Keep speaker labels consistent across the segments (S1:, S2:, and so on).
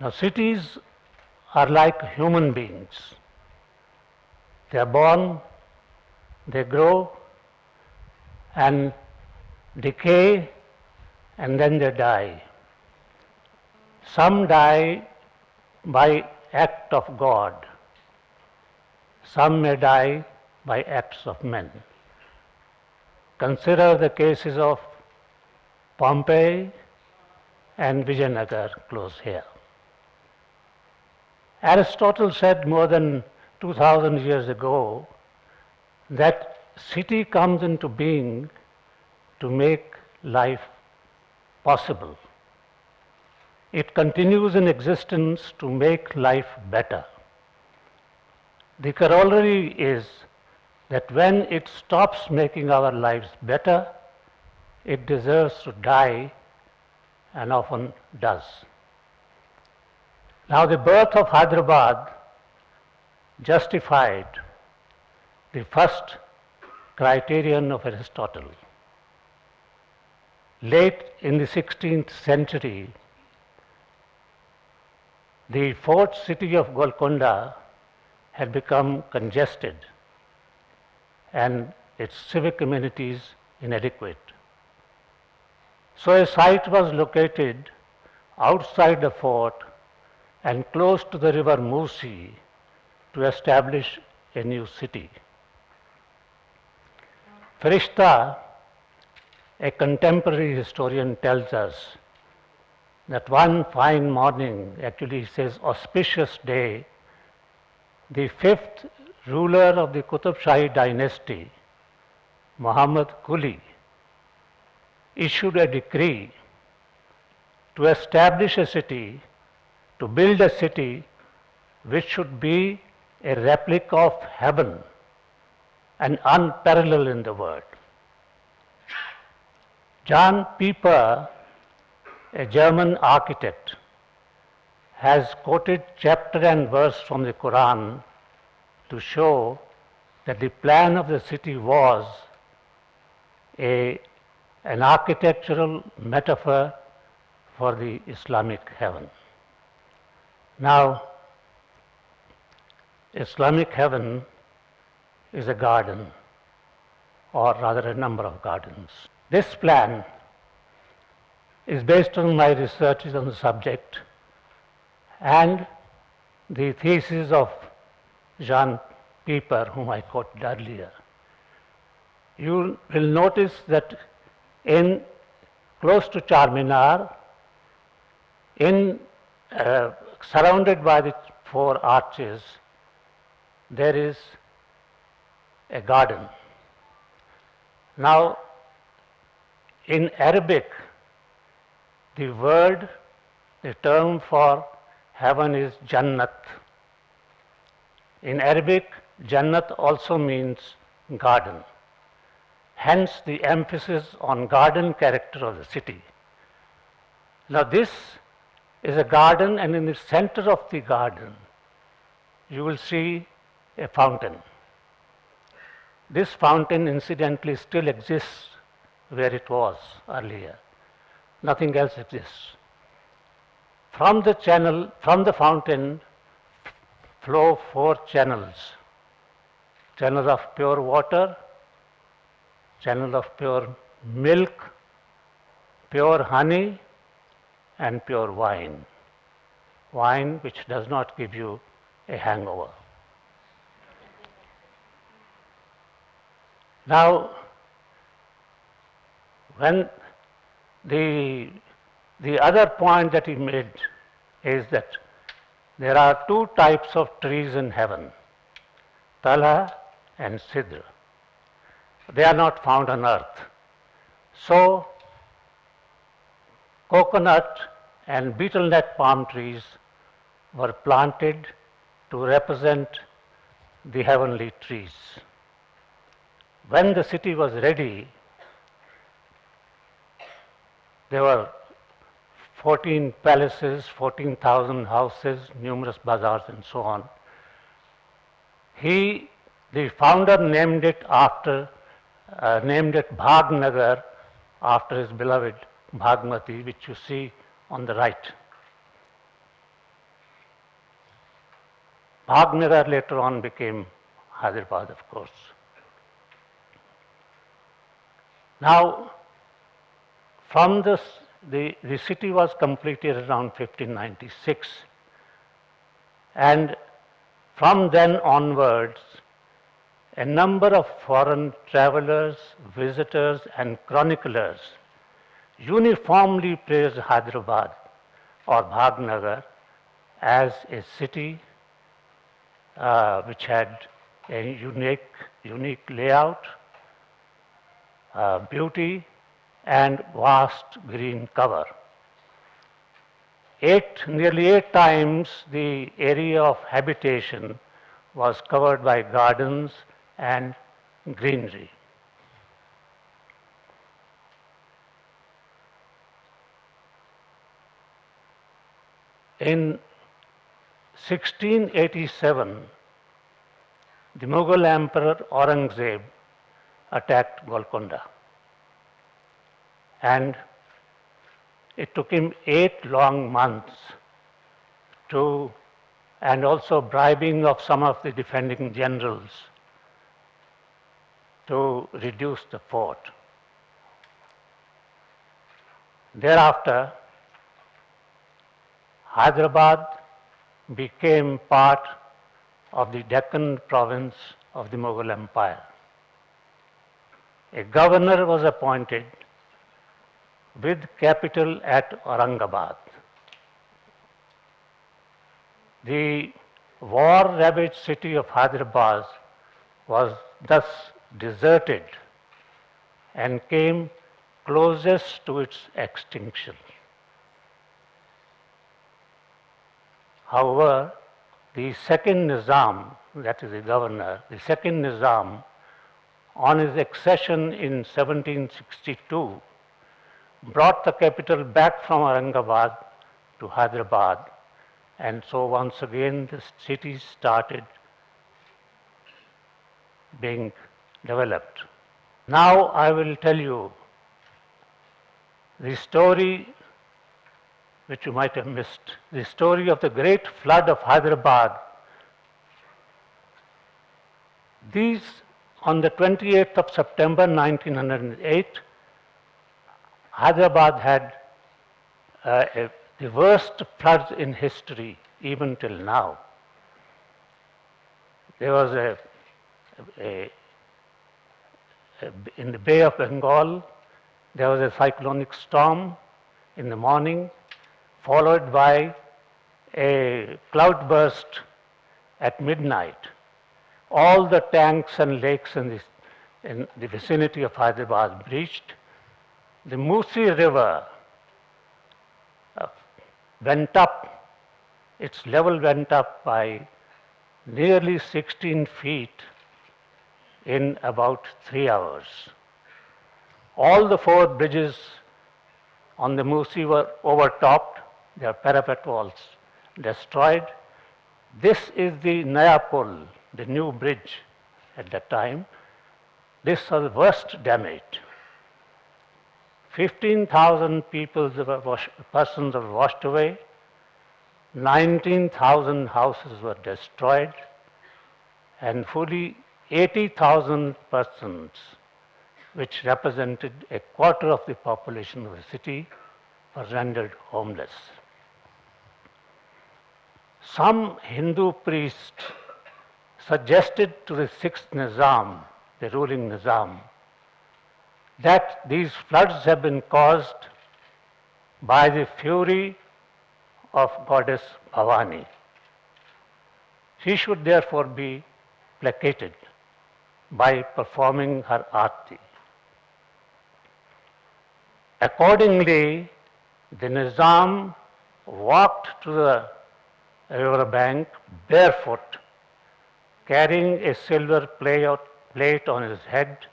S1: Now, cities are like human beings. They are born, they grow and decay, and then they die. Some die by act of God. Some may die by acts of men. Consider the cases of Pompeii and Vijayanagar close here. Aristotle said more than 2000 years ago that city comes into being to make life possible. It continues in existence to make life better. The corollary is that when it stops making our lives better, it deserves to die and often does. Now, the birth of Hyderabad justified the first criterion of Aristotle. Late in the 16th century, the fort city of Golconda had become congested and its civic amenities inadequate. So a site was located outside the fort and close to the river Musi to establish a new city. Firishta, a contemporary historian, tells us that one fine morning, actually he says auspicious day, the fifth ruler of the Qutb Shahi dynasty, Muhammad Quli, issued a decree to establish a city, to build a city which should be a replica of heaven and unparalleled in the world. John Pieper, a German architect, has quoted chapter and verse from the Quran to show that the plan of the city was an architectural metaphor for the Islamic heaven. Now, Islamic heaven is a garden, or rather a number of gardens. This plan is based on my researches on the subject and the thesis of Jean Pieper, whom I quoted earlier. You will notice that in close to Charminar, surrounded by the four arches, there is a garden. Now, in Arabic, the term for heaven is Jannat. In Arabic, Jannat also means garden. Hence the emphasis on garden character of the city. Now this is a garden, and in the center of the garden you will see a fountain. This fountain incidentally still exists where it was earlier. Nothing else exists. From the fountain flow four channels. Channel of pure water, channel of pure milk, pure honey, and pure wine. Wine which does not give you a hangover. Now, when the other point that he made is that there are two types of trees in heaven, Tala and Sidr. They are not found on earth. So, coconut and betel nut palm trees were planted to represent the heavenly trees. When the city was ready, there were 14 palaces, 14,000 houses, numerous bazaars and so on. The founder named it Bhagnagar after his beloved Bhagmati, which you see on the right. Bhagnagar later on became Hyderabad, of course. Now, from this, the city was completed around 1596, and from then onwards, a number of foreign travelers, visitors, and chroniclers uniformly praised Hyderabad or Bhagnagar as a city which had a unique layout, beauty, and vast green cover. Nearly 8 times the area of habitation was covered by gardens and greenery. In 1687, the Mughal Emperor Aurangzeb attacked Golconda, and it took him 8 long months and also bribing of some of the defending generals to reduce the fort. Thereafter, Hyderabad became part of the Deccan province of the Mughal Empire. A governor was appointed with capital at Aurangabad. The war-ravaged city of Hyderabad was thus deserted and came closest to its extinction. However, the second Nizam, that is the governor, the second Nizam, on his accession in 1762, brought the capital back from Aurangabad to Hyderabad, and so once again the city started being developed. Now I will tell you the story which you might have missed, the story of the great flood of Hyderabad. On the 28th of September 1908, Hyderabad had the worst floods in history, even till now. There was in the Bay of Bengal, there was a cyclonic storm in the morning, followed by a cloudburst at midnight. All the tanks and lakes in the vicinity of Hyderabad breached. The Musi River went up, its level went up by nearly 16 feet in about 3 hours. All the 4 bridges on the Musi were overtopped, their parapet walls destroyed. This is the Naya Pul, the new bridge at that time. This was worst damaged. 15,000 persons were washed away, 19,000 houses were destroyed, and fully 80,000 persons, which represented a quarter of the population of the city, were rendered homeless. Some Hindu priest suggested to the 6th Nizam, the ruling Nizam, that these floods have been caused by the fury of goddess Bhavani. She should therefore be placated by performing her arti. Accordingly, the Nizam walked to the river bank barefoot, carrying a silver plate on his head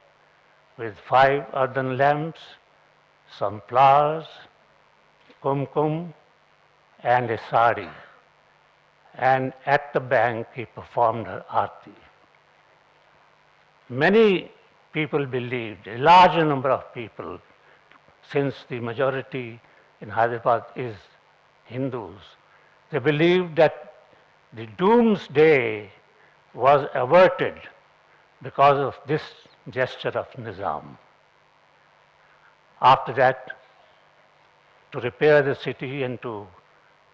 S1: with 5 earthen lamps, some flowers, kumkum, and a sari. And at the bank he performed her arti. Many people believed, a large number of people, since the majority in Hyderabad is Hindus, they believed that the doomsday was averted because of this gesture of Nizam. After that, to repair the city and to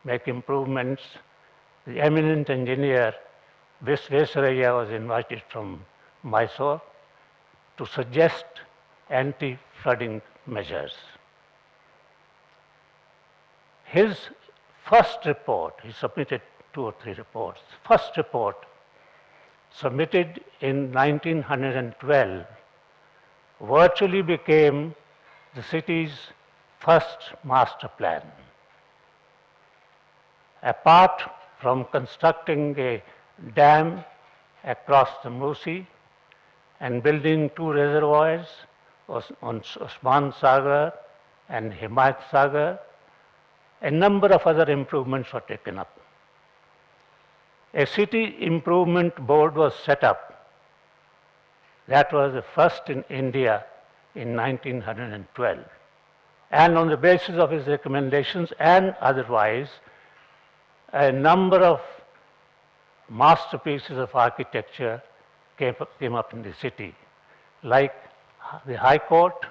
S1: make improvements, the eminent engineer Visvesvaraya was invited from Mysore to suggest anti-flooding measures. His first report, he submitted 2 or 3 reports. First report, submitted in 1912, virtually became the city's first master plan. Apart from constructing a dam across the Musi and building 2 reservoirs on Osman Sagar and Himayat Sagar, a number of other improvements were taken up. A city improvement board was set up. That was the first in India in 1912. And on the basis of his recommendations and otherwise, a number of masterpieces of architecture came up in the city, like the High Court,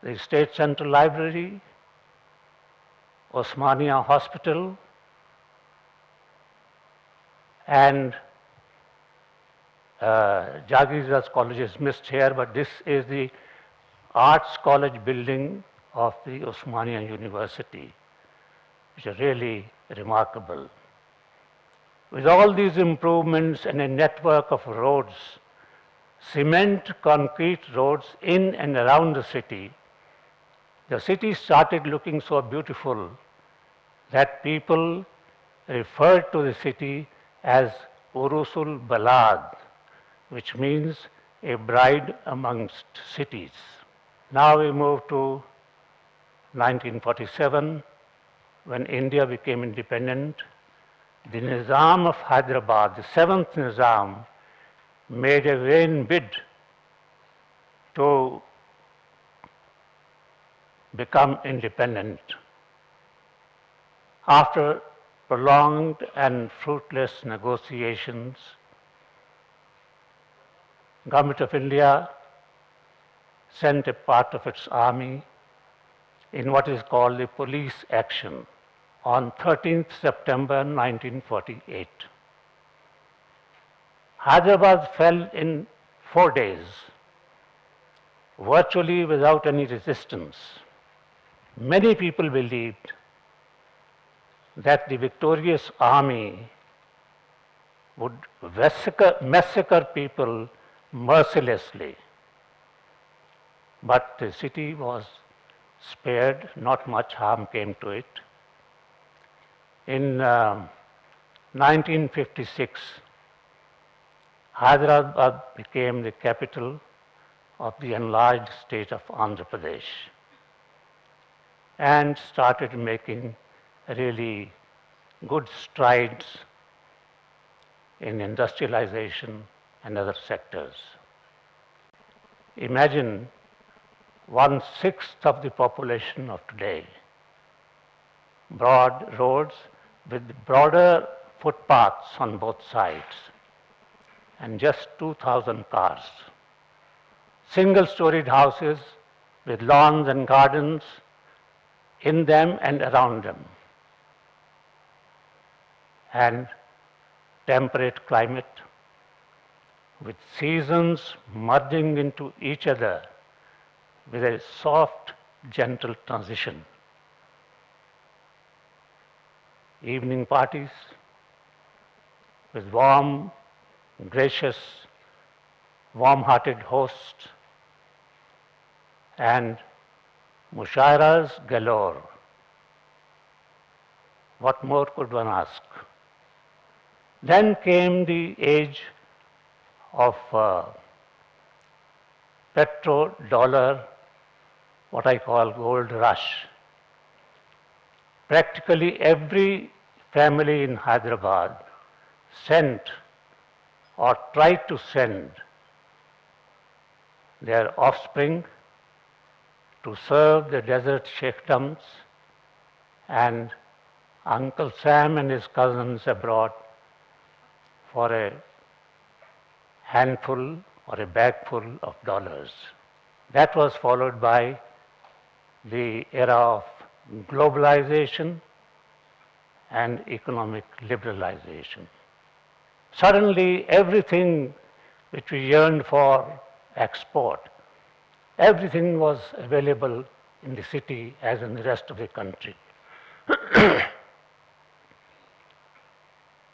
S1: the State Central Library, Osmania Hospital, and Jagirdas College is missed here, but this is the Arts College building of the Osmania University, which is really remarkable. With all these improvements and a network of roads, cement concrete roads in and around the city started looking so beautiful that people referred to the city as Urusul Balad, which means a bride amongst cities. Now we move to 1947, when India became independent. The Nizam of Hyderabad, the 7th Nizam, made a vain bid to become independent. After prolonged and fruitless negotiations, Government of India sent a part of its army in what is called the police action on 13th September 1948. Hyderabad fell in 4 days, virtually without any resistance. Many people believed that the victorious army would massacre people mercilessly. But the city was spared, not much harm came to it. In 1956, Hyderabad became the capital of the enlarged state of Andhra Pradesh and started making really good strides in industrialization and other sectors. Imagine 1/6 of the population of today, broad roads with broader footpaths on both sides, and just 2,000 cars. Single-storied houses with lawns and gardens in them and around them, and temperate climate with seasons merging into each other with a soft, gentle transition. Evening parties with warm, gracious, warm-hearted hosts, and mushairas galore. What more could one ask? Then came the age of petrodollar, what I call gold rush. Practically every family in Hyderabad sent or tried to send their offspring to serve the desert sheikdoms and Uncle Sam and his cousins abroad for a handful or a bagful of dollars. That was followed by the era of globalization and economic liberalization. Suddenly, everything which we yearned for export, everything was available in the city as in the rest of the country.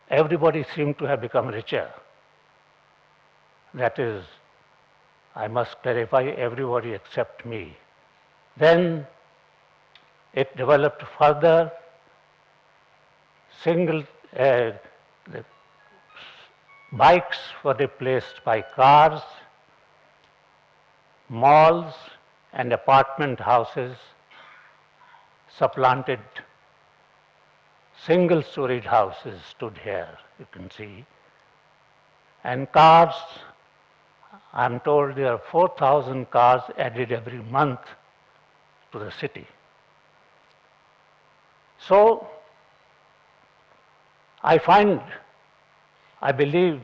S1: Everybody seemed to have become richer. That is, I must clarify, everybody except me. Then it developed further. The bikes were replaced by cars, malls and apartment houses supplanted. Single-storied houses stood here, you can see. And cars, I'm told there are 4,000 cars added every month to the city. So, I believe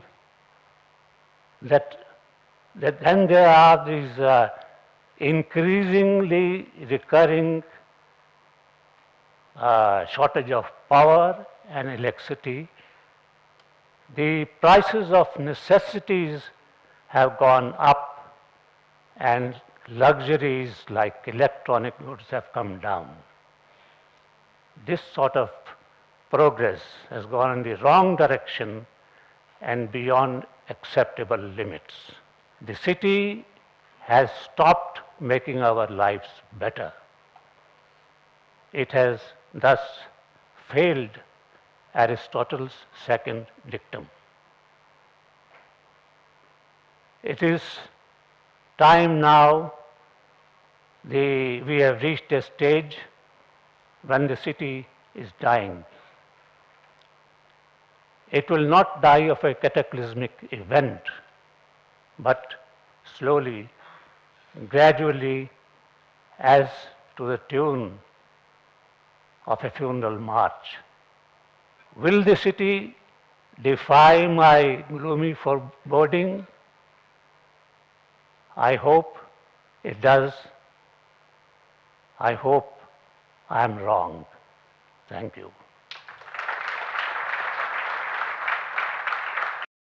S1: that then there are these increasingly recurring shortage of power and electricity. The prices of necessities have gone up and luxuries like electronic goods have come down. This sort of progress has gone in the wrong direction and beyond acceptable limits. The city has stopped making our lives better. It has thus failed Aristotle's second dictum. It is time now, we have reached a stage when the city is dying. It will not die of a cataclysmic event, but slowly, gradually, as to the tune of a funeral march. Will the city defy my gloomy foreboding? I hope it does. I hope I am wrong. Thank you.